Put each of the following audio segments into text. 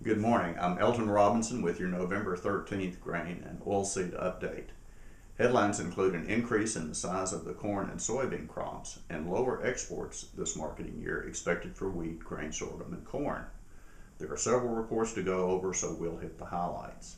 Good morning. I'm Elton Robinson with your November 13th grain and oilseed update. Headlines include an increase in the size of the corn and soybean crops and lower exports this marketing year expected for wheat, grain, sorghum, and corn. There are several reports to go over, so we'll hit the highlights.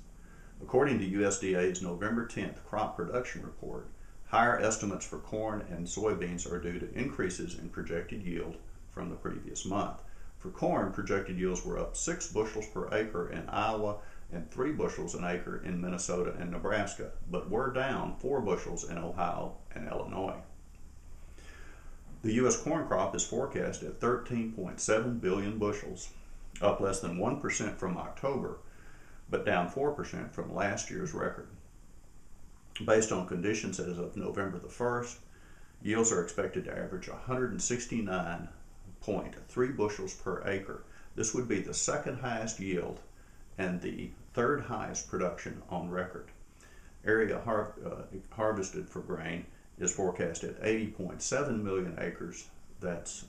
According to USDA's November 10th crop production report, higher estimates for corn and soybeans are due to increases in projected yield from the previous month. For corn, projected yields were up 6 bushels per acre in Iowa and 3 bushels an acre in Minnesota and Nebraska, but were down 4 bushels in Ohio and Illinois. The U.S. corn crop is forecast at 13.7 billion bushels, up less than 1% from October, but down 4% from last year's record. Based on conditions as of November the 1st, yields are expected to average 169.3 bushels per acre. This would be the second highest yield and the third highest production on record. Area harvested for grain is forecast at 80.7 million acres. That's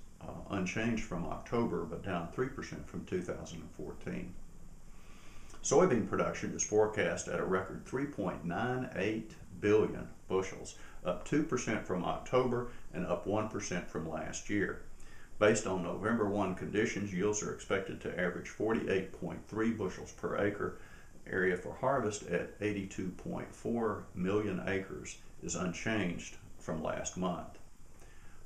unchanged from October, but down 3% from 2014. Soybean production is forecast at a record 3.98 billion bushels, up 2% from October and up 1% from last year. Based on November 1 conditions, yields are expected to average 48.3 bushels per acre. Area for harvest at 82.4 million acres is unchanged from last month.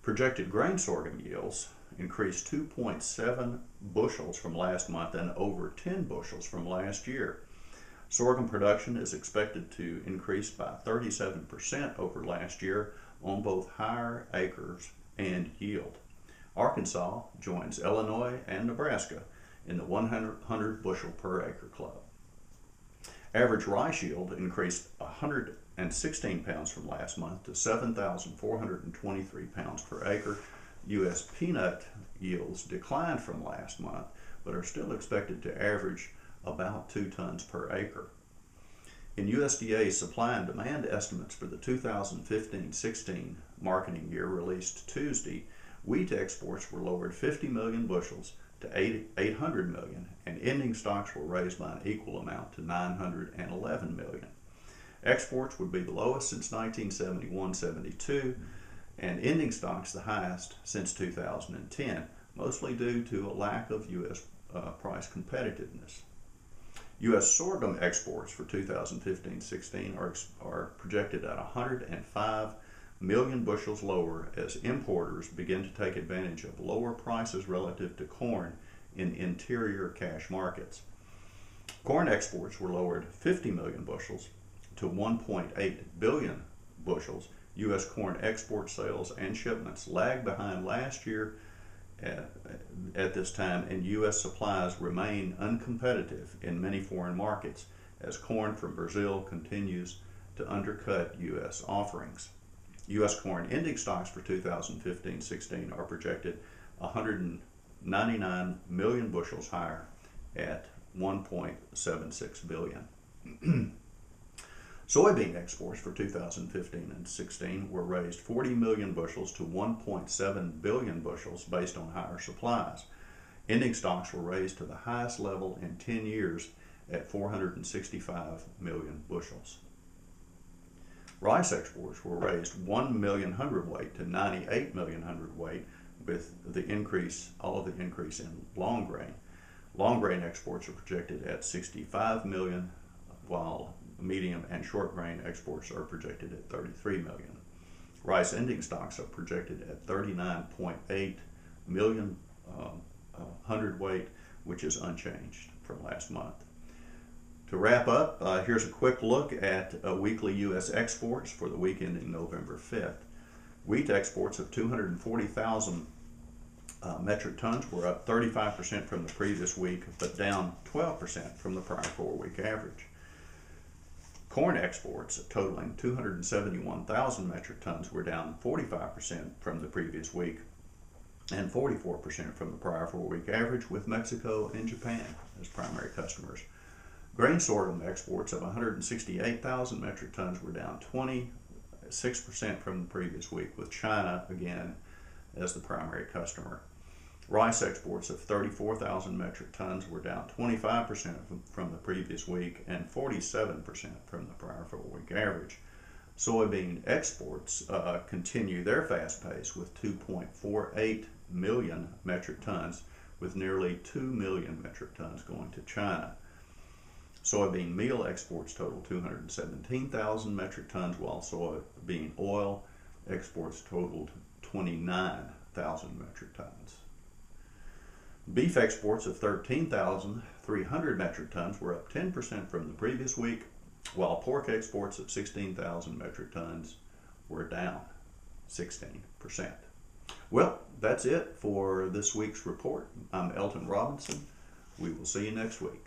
Projected grain sorghum yields increased 2.7 bushels from last month and over 10 bushels from last year. Sorghum production is expected to increase by 37% over last year on both higher acres and yield. Arkansas joins Illinois and Nebraska in the 100 bushel per acre club. Average rice yield increased 116 pounds from last month to 7,423 pounds per acre. U.S. peanut yields declined from last month, but are still expected to average about 2 tons per acre. In USDA supply and demand estimates for the 2015-16 marketing year released Tuesday, wheat exports were lowered 50 million bushels to 800 million, and ending stocks were raised by an equal amount to 911 million. Exports would be the lowest since 1971-72, and ending stocks the highest since 2010, mostly due to a lack of U.S. price competitiveness. U.S. sorghum exports for 2015-16 are projected at 105 million bushels lower as importers begin to take advantage of lower prices relative to corn in interior cash markets. Corn exports were lowered 50 million bushels to 1.8 billion bushels. U.S. corn export sales and shipments lagged behind last year at this time, and U.S. supplies remain uncompetitive in many foreign markets as corn from Brazil continues to undercut U.S. offerings. U.S. corn ending stocks for 2015-16 are projected 199 million bushels higher at 1.76 billion. Soybean exports for 2015 and 16 were raised 40 million bushels to 1.7 billion bushels based on higher supplies. Ending stocks were raised to the highest level in 10 years at 465 million bushels. Rice exports were raised 1 million hundredweight to 98 million hundredweight with all of the increase in long grain. Long grain exports are projected at 65 million, while medium and short grain exports are projected at 33 million. Rice ending stocks are projected at 39.8 million hundredweight, which is unchanged from last month. To wrap up, here's a quick look at weekly U.S. exports for the week ending November 5th. Wheat exports of 240,000 metric tons were up 35% from the previous week, but down 12% from the prior 4-week average. Corn exports totaling 271,000 metric tons were down 45% from the previous week and 44% from the prior 4-week average, with Mexico and Japan as primary customers. Grain sorghum exports of 168,000 metric tons were down 26% from the previous week, with China again as the primary customer. Rice exports of 34,000 metric tons were down 25% from the previous week and 47% from the prior 4-week average. Soybean exports continue their fast pace with 2.48 million metric tons, with nearly 2 million metric tons going to China. Soybean meal exports total 217,000 metric tons, while soybean oil exports totaled 29,000 metric tons. Beef exports of 13,300 metric tons were up 10% from the previous week, while pork exports of 16,000 metric tons were down 16%. Well, that's it for this week's report. I'm Elton Robinson. We will see you next week.